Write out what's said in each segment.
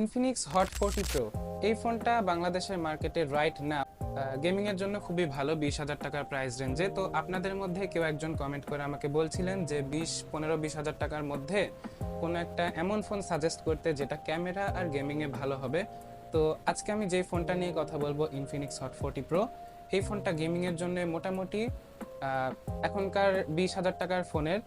Infinix hot 40 pro এই ফোনটা বাংলাদেশের মার্কেটে রাইট না গেমিং এর জন্য খুবই ভালো 20,000 টাকার প্রাইস রেঞ্জে। তো আপনাদের মধ্যে কেউ একজন কমেন্ট করে আমাকে বলছিলেন যে 15-20 হাজার টাকার মধ্যে কোনো একটা এমন ফোন সাজেস্ট করতে যেটা ক্যামেরা আর গেমিং এ ভালো হবে। তো আজকে আমি যেই ফোনটা নিয়ে কথা বলবো ইনফিনিক্স হট 40 প্রো। এই ফোনটা গেমিং এর জন্য মোটামুটি আহ, এখনকার 20,000 টাকার ফোনের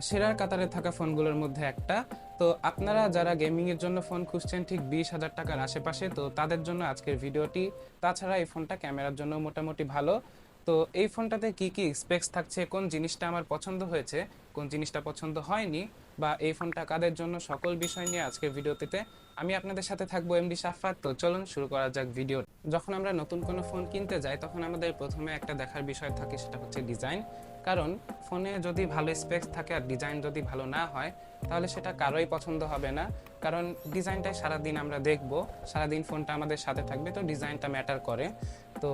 সেরার কাতারে থাকা ফোনগুলোর মধ্যে একটা। তো আপনারা যারা গেমিং এর জন্য ফোন খুঁজছেন ঠিক 20,000 টাকার আশেপাশে, তো তাদের জন্য আজকের ভিডিওটি। তাছাড়া এই ফোনটা ক্যামেরার জন্য মোটামুটি ভালো। তো এই ফোনটাতে কি কি স্পেক্স থাকছে, কোন জিনিসটা আমার পছন্দ হয়েছে, কোন জিনিসটা পছন্দ হয়নি, বা এই ফোনটা কাদের জন্য, সকল বিষয় নিয়ে আজকের ভিডিওটিতে আমি আপনাদের সাথে থাকবো এমডি সাফাত। তো চলুন শুরু করা যাক ভিডিও। যখন আমরা নতুন কোনো ফোন কিনতে যাই তখন আমাদের প্রথমে একটা দেখার বিষয় থাকে, সেটা হচ্ছে ডিজাইন। কারণ ফোনে যদি ভালো স্পেক্স থাকে আর ডিজাইন যদি ভালো না হয় তাহলে সেটা কারোই পছন্দ হবে না। কারণ ডিজাইনটাই সারাদিন আমরা দেখব, সারাদিন ফোনটা আমাদের সাথে থাকবে, তো ডিজাইনটা ম্যাটার করে। তো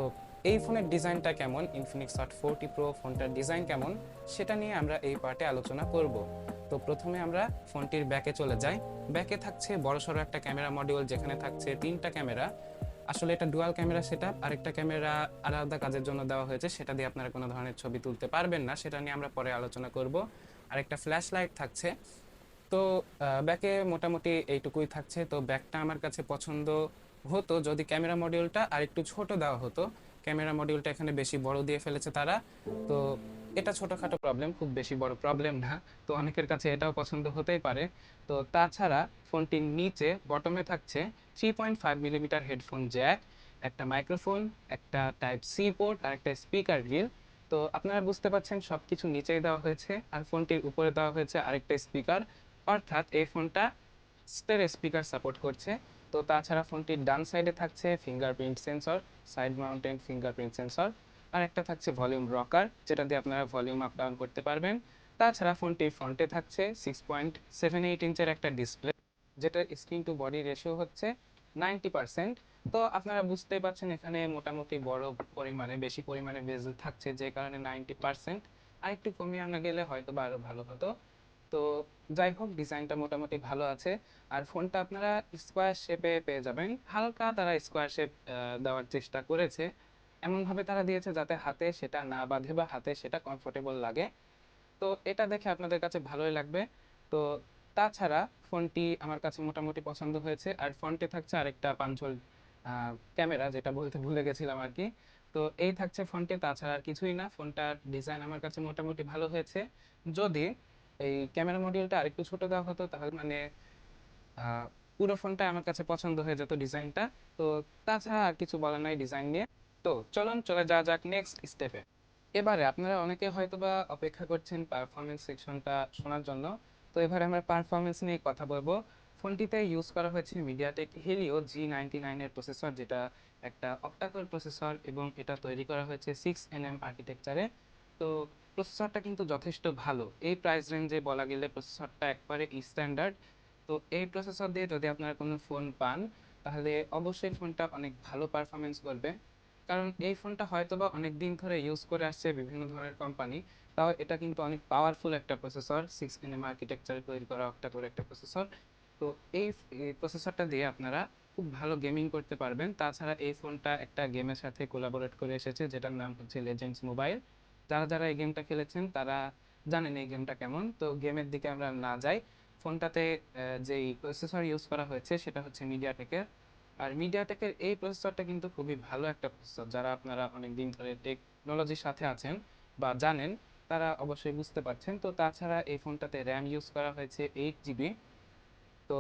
এই ফোনের ডিজাইনটা কেমন, ইনফিনিক্স হট 40 প্রো ফোনটার ডিজাইন কেমন, সেটা নিয়ে আমরা এই পার্টে আলোচনা করব। তো প্রথমে আমরা ফোনটির ব্যাকে চলে যাই। ব্যাকে থাকছে বড়সড় একটা ক্যামেরা মডিউল, যেখানে থাকছে 3টা ক্যামেরা। আসলে এটা ডুয়াল ক্যামেরা সেটআপ, আরেকটা ক্যামেরা আলাদা কাজের জন্য দেওয়া হয়েছে, সেটা দিয়ে আপনারা কোনো ধরনের ছবি তুলতে পারবেন না, সেটা নিয়ে আমরা পরে আলোচনা করব। আরেকটা ফ্ল্যাশ লাইট থাকছে। তো ব্যাকে মোটামুটি এইটুকুই থাকছে। তো ব্যাকটা আমার কাছে পছন্দ হতো যদি ক্যামেরা মডিউলটা আর একটু ছোট দেওয়া হতো। ক্যামেরা মডিউলটা এখানে বেশি বড় দিয়ে ফেলেছে তারা। তো এটা ছোটখাটো প্রবলেম, খুব বেশি বড় প্রবলেম না। তো অনেকের কাছে এটাও পছন্দ হতেই পারে। তো তাছাড়া ফোনটির নিচে বটমে থাকছে 3.5 মিলিমিটার হেডফোন জ্যাক, একটা মাইক্রোফোন, একটা টাইপ সি পোর্ট আর একটা স্পিকার গ্রিল। তো আপনারা বুঝতে পারছেন সব কিছু নিচেই দেওয়া হয়েছে, আর ফোনটির উপরে দেওয়া হয়েছে আরেকটা স্পিকার। অর্থাৎ এই ফোনটা স্টেরিও স্পিকার সাপোর্ট করছে। তো তাছাড়া ফোনটির ডান সাইডে থাকছে fingerprint sensor, side mounted fingerprint sensor. আর একটা থাকছে ভলিউম রকার, যেটা দিয়ে আপনারা ভলিউম আপ ডাউন করতে পারবেন। তাছাড়া ফোনটির ফ্রন্টে থাকছে 6.78 ইঞ্চের একটা ডিসপ্লে, যেটার স্ক্রিন টু বডি রেশিও হচ্ছে 90%। তো আপনারা বুঝতেই পারছেন এখানে মোটামুটি বড় পরিমাণে, বেশি পরিমাণে বেজেল থাকছে, যে কারণে 90%। আর একটু কমিয়ে আনা গেলে হয়তো বা আরো ভালো হতো। তো যাই হোক, ডিজাইনটা মোটামুটি ভালো আছে। আর ফোনটা আপনারা স্কোয়ার শেপে পেয়ে যাবেন। হালকা তারা স্কোয়ার শেপ দেওয়ার চেষ্টা করেছে, এমনভাবে তারা দিয়েছে যাতে হাতে সেটা না বাঁধে বা হাতে সেটা কমফোর্টেবল লাগে। তো এটা দেখে আপনাদের কাছে ভালোই লাগবে। তো তাছাড়া ফোনটি আমার কাছে মোটামুটি পছন্দ হয়েছে। আর ফ্রন্টে থাকছে আরেকটা পাঞ্চল ক্যামেরা, যেটা বলতে ভুলে গেছিলাম আর কি। তো এই থাকছে ফ্রন্টে, তাছাড়া আর কিছুই না। ফোনটার ডিজাইন আমার কাছে মোটামুটি ভালো হয়েছে। যদি এই ক্যামেরা মডিউলটা আরেকটু ছোট দেওয়া হতো তাহলে মানে আহ, পুরো ফোনটা আমার কাছে পছন্দ হয়ে যেত ডিজাইনটা। তো তাছাড়া আর কিছু বলার নাই ডিজাইন নিয়ে। তো চলুন চলে যাওয়া যাক নেক্সট স্টেপে। এবারে আপনারা অনেকে হয়তোবা অপেক্ষা করছেন পারফরমেন্স সেকশনটা শোনার জন্য। তো এবারে আমরা পারফরমেন্স নিয়ে কথা বলবো। ফোনটিতে ইউজ করা হয়েছে মিডিয়াটেক হেলিও G99 এর প্রসেসর, যেটা একটা অক্টাকোর প্রসেসর, এবং এটা তৈরি করা হয়েছে 6nm আর্কিটেকচারে। তো প্রসেসরটা কিন্তু যথেষ্ট ভালো, এই প্রাইস রেঞ্জে বলা গেলে প্রসেসরটা একবারে স্ট্যান্ডার্ড। তো এই প্রসেসর দিয়ে যদি আপনারা কোনো ফোন পান তাহলে অবশ্যই ফোনটা অনেক ভালো পারফরমেন্স করবে। কারণ এই ফোনটা হয়তোবা অনেক দিন ধরে ইউজ করে আসছে বিভিন্ন ধরনের কোম্পানি, তাও এটা কিন্তু অনেক পাওয়ারফুল একটা প্রসেসর, 6nm আর্কিটেকচারে তৈরি করা একটা করে একটা প্রসেসর। তো এই প্রসেসরটা দিয়ে আপনারা খুব ভালো গেমিং করতে পারবেন। তাছাড়া এই ফোনটা একটা গেমের সাথে কোলাবোরেট করে এসেছে, যেটার নাম হচ্ছে লেজেন্ডস মোবাইল। যারা যারা এই গেমটা খেলেছেন তারা জানেন এই গেমটা কেমন। তো গেমের দিকে আমরা না যাই। ফোনটাতে যেই প্রসেসর ইউজ করা হয়েছে সেটা হচ্ছে মিডিয়াটেকের। আর মিডিয়াটেকের এই প্রসেসরটা কিন্তু খুবই ভালো একটা প্রসেসর, যারা আপনারা অনেক দিন ধরে টেকনোলজির সাথে আছেন বা জানেন তারা অবশ্যই বুঝতে পারছেন। তো তাছাড়া এই ফোনটাতে র্যাম ইউজ করা হয়েছে 8 জিবি। তো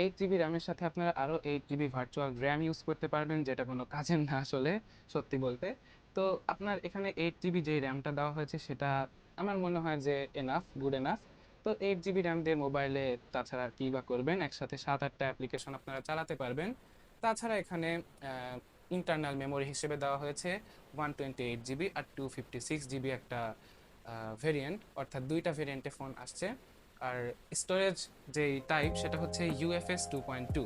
8 জিবি র্যামের সাথে আপনারা আরও 8 জিবি ভার্চুয়াল র্যাম ইউজ করতে পারবেন, যেটা কোনো কাজের না আসলে, সত্যি বলতে। তো আপনার এখানে 8 জিবি যে র্যামটা দেওয়া হয়েছে সেটা আমার মনে হয় যে এনাফ, গুড এনাফ। তো 8 জিবি র্যাম দিয়ে মোবাইলে তাছাড়া আর কি বা করবেন, একসাথে 7-8টা অ্যাপ্লিকেশন আপনারা চালাতে পারবেন। তাছাড়া এখানে ইন্টারনাল মেমোরি হিসেবে দেওয়া হয়েছে 128 জিবি আর 256 জিবি একটা ভেরিয়েন্ট, অর্থাৎ দুইটা ভেরিয়েন্টে ফোন আসছে। আর স্টোরেজ যেই টাইপ সেটা হচ্ছে UFS 2.2,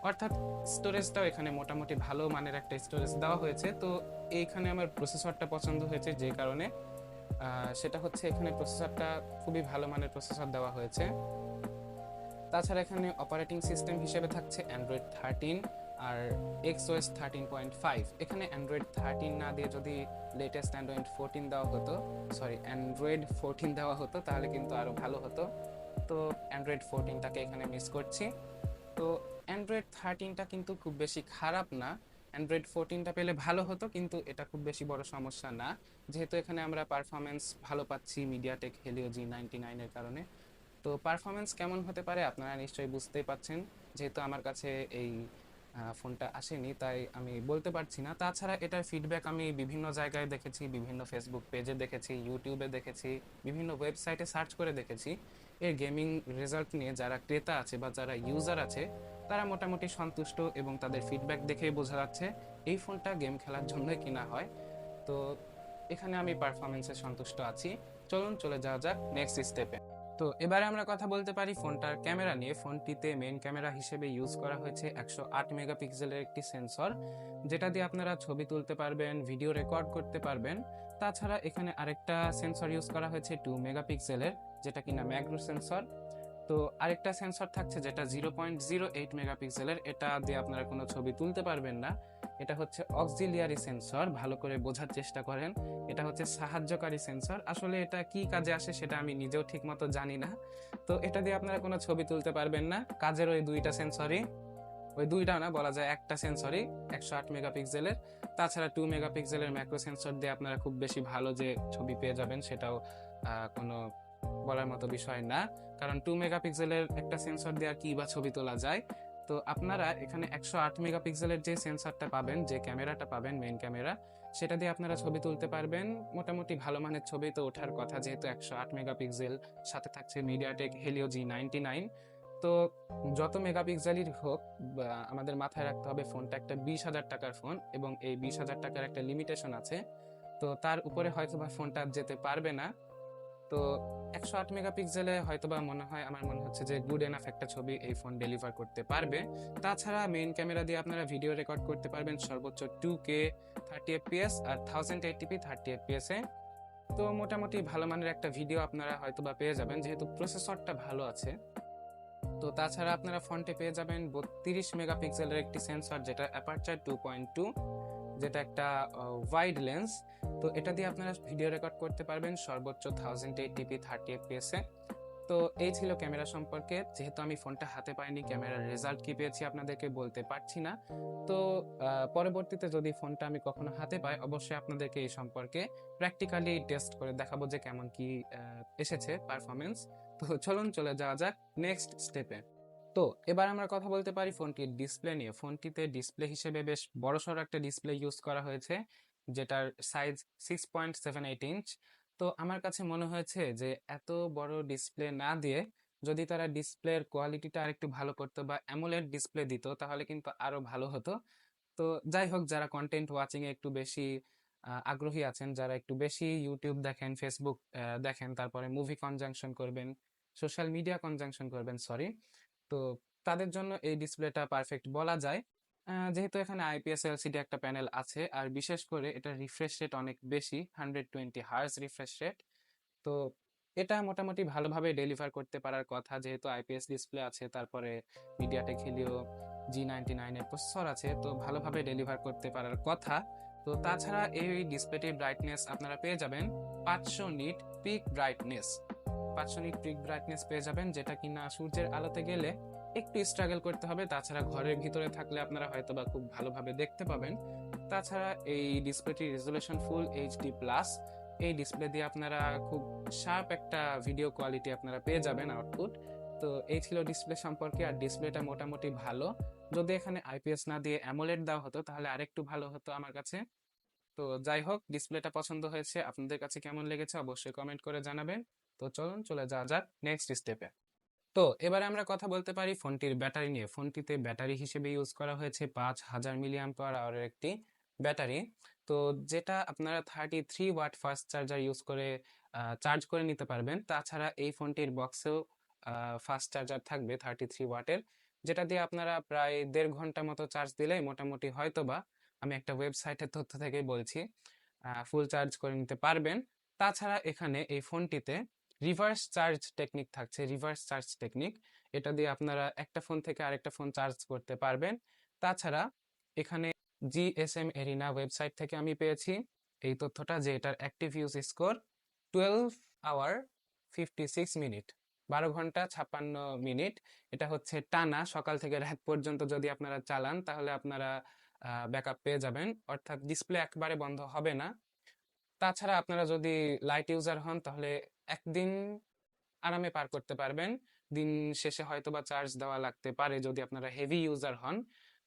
অর্থাৎ স্টোরেজটাও এখানে মোটামুটি ভালো মানের একটা স্টোরেজ দেওয়া হয়েছে। তো এইখানে আমার প্রসেসরটা পছন্দ হয়েছে যে কারণে, সেটা হচ্ছে এখানে প্রসেসরটা খুবই ভালো মানের প্রসেসর দেওয়া হয়েছে। তাছাড়া এখানে অপারেটিং সিস্টেম হিসেবে থাকছে অ্যান্ড্রয়েড 13 আর XOS 13.5। এখানে অ্যান্ড্রয়েড 13 না দিয়ে যদি লেটেস্ট অ্যান্ড্রয়েড 14 দেওয়া হতো তাহলে কিন্তু আরও ভালো হতো। তো অ্যান্ড্রয়েড 14টাকে এখানে মিস করছি। তো অ্যান্ড্রয়েড 13টা কিন্তু খুব বেশি খারাপ না, অ্যান্ড্রয়েড 14টা পেলে ভালো হতো, কিন্তু এটা খুব বেশি বড় সমস্যা না, যেহেতু এখানে আমরা পারফরমেন্স ভালো পাচ্ছি মিডিয়াটেক হেলিও G99-এর কারণে। তো পারফরমেন্স কেমন হতে পারে আপনারা নিশ্চয়ই বুঝতেই পাচ্ছেন, যেহেতু আমার কাছে এই ফোনটা আসেনি তাই আমি বলতে পারছি না। তাছাড়া এটার ফিডব্যাক আমি বিভিন্ন জায়গায় দেখেছি, বিভিন্ন ফেসবুক পেজে দেখেছি, ইউটিউবে দেখেছি, বিভিন্ন ওয়েবসাইটে সার্চ করে দেখেছি। এর গেমিং রেজাল্ট নিয়ে যারা ক্রেতা আছে বা যারা ইউজার আছে তারা মোটামুটি সন্তুষ্ট, এবং তাদের ফিডব্যাক দেখেই বোঝা যাচ্ছে এই ফোনটা গেম খেলার জন্যই কিনা হয়। তো এখানে আমি পারফরমেন্সে সন্তুষ্ট আছি। চলুন চলে যাওয়া যাক নেক্সট স্টেপে। তো এবারে আমরা কথা বলতে পারি ফোনটার ক্যামেরা নিয়ে। ফোনটিতে মেইন ক্যামেরা হিসেবে ইউজ করা হয়েছে 108 মেগাপিক্সেলের একটি সেন্সর, যেটা দিয়ে আপনারা ছবি তুলতে পারবেন, ভিডিও রেকর্ড করতে পারবেন। তাছাড়া এখানে আরেকটা সেন্সর ইউজ করা হয়েছে 2 মেগাপিক্সেলের, যেটা কিনা ম্যাক্রো সেন্সর। তো আরেকটা সেন্সর থাকছে যেটা 0.08 মেগাপিক্সেলের, এটা দিয়ে আপনারা কোনো ছবি তুলতে পারবেন না। এটা হচ্ছে অক্সিলিয়ারি সেন্সর, ভালো করে বোঝার চেষ্টা করেন। এটা হচ্ছে সাহায্যকারী সেন্সর, আসলে এটা কি কাজে আসে সেটা আমি নিজেও ঠিক মতো জানি না। তো এটা দিয়ে আপনারা কোনো ছবি তুলতে পারবেন না। কাজের ওই দুইটা সেন্সরই, ওই দুইটা না, বলা যায় একটা সেন্সরই 108 মেগাপিক্সেলের। তাছাড়া 2 মেগাপিক্সেলের ম্যাক্রো সেন্সর দিয়ে আপনারা খুব বেশি ভালো যে ছবি পেয়ে যাবেন সেটাও কোনো বলার মতো বিষয় না, কারণ 2 মেগাপিক্সেলের একটা সেন্সর দিয়ে আর কি বা ছবি তোলা যায়। তো আপনারা এখানে 108 মেগাপিক্সেলের যে সেন্সরটা পাবেন, যে ক্যামেরাটা পাবেন মেইন ক্যামেরা, সেটা দিয়ে আপনারা ছবি তুলতে পারবেন। মোটামুটি ভালো মানের ছবি তো ওঠার কথা, যেহেতু 108 মেগাপিক্সেল, সাথে থাকছে মিডিয়াটেক হেলিও G99। তো যত মেগাপিক্সেলই হোক, আমাদের মাথায় রাখতে হবে ফোনটা একটা 20,000 টাকার ফোন, এবং এই 20,000 টাকার একটা লিমিটেশন আছে। তো তার উপরে হয়তো বা ফোনটা যেতে পারবে না। তো 108 মেগাপিক্সেলে হয়তোবা আমার মনে হচ্ছে যে গুড এনাফ একটা ছবি এই ফোন ডেলিভার করতে পারবে। তাছাড়া মেইন ক্যামেরা দিয়ে আপনারা ভিডিও রেকর্ড করতে পারবেন সর্বোচ্চ 2K 30 fps আর 1080p 30 fps এ। তো মোটামুটি ভালো মানের একটা ভিডিও আপনারা হয়তোবা পেয়ে যাবেন, যেহেতু প্রসেসরটা ভালো আছে। তো তাছাড়া আপনারা ফ্রন্টে পেয়ে যাবেন 32 মেগাপিক্সেলের একটি সেন্সর, যেটা অ্যাপারচার 2.2, যেটা একটা ওয়াইড লেন্স। তো এটা দিয়ে আপনারা ভিডিও রেকর্ড করতে পারবেন সর্বোচ্চ 1080p 30 fps এ। তো এই ছিল ক্যামেরা সম্পর্কে। যেহেতু আমি ফোনটা হাতে পাইনি, ক্যামেরার রেজাল্ট কি পেয়েছি আপনাদেরকে বলতে পারছি না। তো পরবর্তীতে যদি ফোনটা আমি কখনো হাতে পাই, অবশ্যই আপনাদেরকে এই সম্পর্কে প্র্যাকটিক্যালি টেস্ট করে দেখাবো যে কেমন কি এসেছে পারফরমেন্স। তো চলুন চলে যাওয়া যাক নেক্সট স্টেপে। তো এবার আমরা কথা বলতে পারি ফোনটির ডিসপ্লে নিয়ে। ফোনটিতে ডিসপ্লে হিসেবে বেশ বড়সড় একটা ডিসপ্লে ইউজ করা হয়েছে, যেটার সাইজ 6.78 ইঞ্চ। তো আমার কাছে মনে হয়েছে যে এত বড় ডিসপ্লে না দিয়ে যদি তারা ডিসপ্লের কোয়ালিটিটা আরেকটু ভালো করতো বা অ্যামোলেড ডিসপ্লে দিত তাহলে কিন্তু আরো ভালো হতো। তো যাই হোক, যারা কন্টেন্ট ওয়াচিং এ একটু বেশি আগ্রহী আছেন, যারা একটু বেশি ইউটিউব দেখেন, ফেসবুক দেখেন, তারপরে মুভি কনজাংশন করবেন, সোশ্যাল মিডিয়া কনজাংশন করবেন, সরি, তো তাদের জন্য এই ডিসপ্লেটা পারফেক্ট বলা যায়। যেহেতু এখানে আইপিএস এলসিডি একটা প্যানেল আছে, আর বিশেষ করে এটা রিফ্রেশ রেট অনেক বেশি, 120 হার্জ রিফ্রেশ রেট। তো এটা মোটামুটি ভালোভাবে ডেলিভার করতে পারার কথা, যেহেতু আইপিএস ডিসপ্লে আছে, তারপরে মিডিয়াটেক হিলিও G99 এর প্রসেসর আছে, তো ভালোভাবে ডেলিভার করতে পারার কথা। তো তাছাড়া এই ডিসপ্লেটির ব্রাইটনেস আপনারা পেয়ে যাবেন 500 nit peak brightness. 500 nit peak brightness পেয়ে যাবেন, যেটা কিনা সূর্যের আলোতে গেলে একটু স্ট্রাগল করতে হবে। তাছাড়া ঘরের ভিতরে থাকলে আপনারা হয়তোবা খুব ভালোভাবে দেখতে পাবেন। তাছাড়া এই ডিসপ্লেটির রেজুলেশন ফুল এইচডি প্লাস। এই ডিসপ্লে দিয়ে আপনারা খুব শার্প একটা ভিডিও কোয়ালিটি আপনারা পেয়ে যাবেন আউটপুট। তো এই ছিল ডিসপ্লে সম্পর্কে, আর ডিসপ্লেটা মোটামুটি ভালো। যদি এখানে আইপিএস না দিয়ে অ্যামোলেড দেওয়া হতো তাহলে আরেকটু ভালো হতো আমার কাছে। তো যাই হোক, ডিসপ্লেটা পছন্দ হয়েছে, আপনাদের কাছে কেমন লেগেছে অবশ্যই কমেন্ট করে জানাবেন। তো চলুন চলে যাওয়া যাক নেক্সট স্টেপে। তো এবারে আমরা কথা বলতে পারি ফোনটির ব্যাটারি নিয়ে। ফোনটিতে ব্যাটারি হিসেবে ইউজ করা হয়েছে 5000 mAh একটি ব্যাটারি। তো যেটা আপনারা 33 ওয়াট ফাস্ট চার্জার ইউজ করে চার্জ করে নিতে পারবেন। তাছাড়া এই ফোনটির বক্সেও ফাস্ট চার্জার থাকবে 33 ওয়াটের, যেটা দিয়ে আপনারা প্রায় 1.5 ঘন্টা মতো চার্জ দিলেই মোটামুটি হয়তোবা, আমি একটা ওয়েবসাইটের তথ্য থেকেই বলছি, ফুল চার্জ করে নিতে পারবেন। তাছাড়া এখানে এই ফোনটিতে রিভার্স চার্জ টেকনিক থাকছে, রিভার্স চার্জ টেকনিক। এটা দিয়ে আপনারা একটা ফোন থেকে আরেকটা ফোন চার্জ করতে পারবেন। তাছাড়া এখানে GSM এরিনা ওয়েবসাইট থেকে আমি পেয়েছি এই তথ্যটা যে এটার active use score 12 hour 56 minute, 12 ঘন্টা 56 মিনিট। এটা হচ্ছে টানা সকাল থেকে রাত পর্যন্ত যদি আপনারা চালান তাহলে আপনারা ব্যাকআপ পেয়ে যাবেন, অর্থাৎ ডিসপ্লে একবারে বন্ধ হবে না। তাছাড়া আপনারা যদি লাইট ইউজার হন তাহলে একদিন আরামে পার করতে পারবেন। দিন শেষে হয়তোবা চার্জ দেওয়া লাগতে পারে যদি আপনারা হেভি ইউজার হন।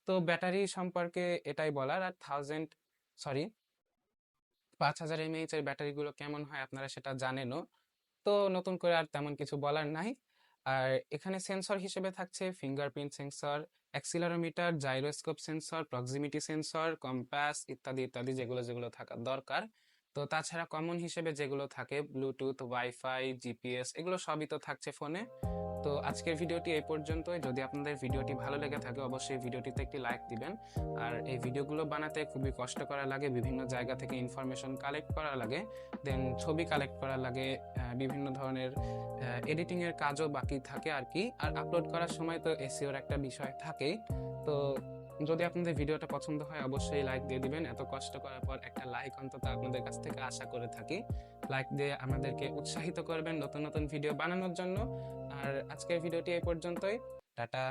তো ব্যাটারি সম্পর্কে এটাই বলার। আর 5000 mAh এর ব্যাটারিগুলো কেমন হয় আপনারা সেটা জানেনও, তো নতুন করে আর তেমন কিছু বলার নাই। আর এখানে সেন্সর হিসেবে থাকছে fingerprint sensor, accelerometer, gyroscope sensor, proximity sensor, compass ইত্যাদি ইত্যাদি, যেগুলো যেগুলো থাকা দরকার। তো তাছাড়া কমন হিসেবে যেগুলো থাকে ব্লুটুথ, ওয়াইফাই, জিপিএস, এগুলো সবই তো থাকছে ফোনে। তো আজকের ভিডিওটি এই পর্যন্তই। যদি আপনাদের ভিডিওটি ভালো লেগে থাকে অবশ্যই ভিডিওটিতে একটি লাইক দিবেন। আর এই ভিডিওগুলো বানাতে খুবই কষ্ট করা লাগে, বিভিন্ন জায়গা থেকে ইনফরমেশন কালেক্ট করা লাগে, দেন ছবি কালেক্ট করা লাগে, বিভিন্ন ধরনের এডিটিং এর কাজও বাকি থাকে আর কি। আর আপলোড করার সময় তো এসইওর একটা বিষয় থাকেই। তো যদি আপনাদের ভিডিওটা পছন্দ হয় অবশ্যই লাইক দিয়ে দিবেন। এত কষ্ট করার পর একটা লাইক অন্তত আপনাদের কাছ থেকে আশা করে থাকি। লাইক দিয়ে আমাদেরকে উৎসাহিত করবেন নতুন নতুন ভিডিও বানানোর জন্য। আর আজকের ভিডিওটি এই পর্যন্তই। টাটা।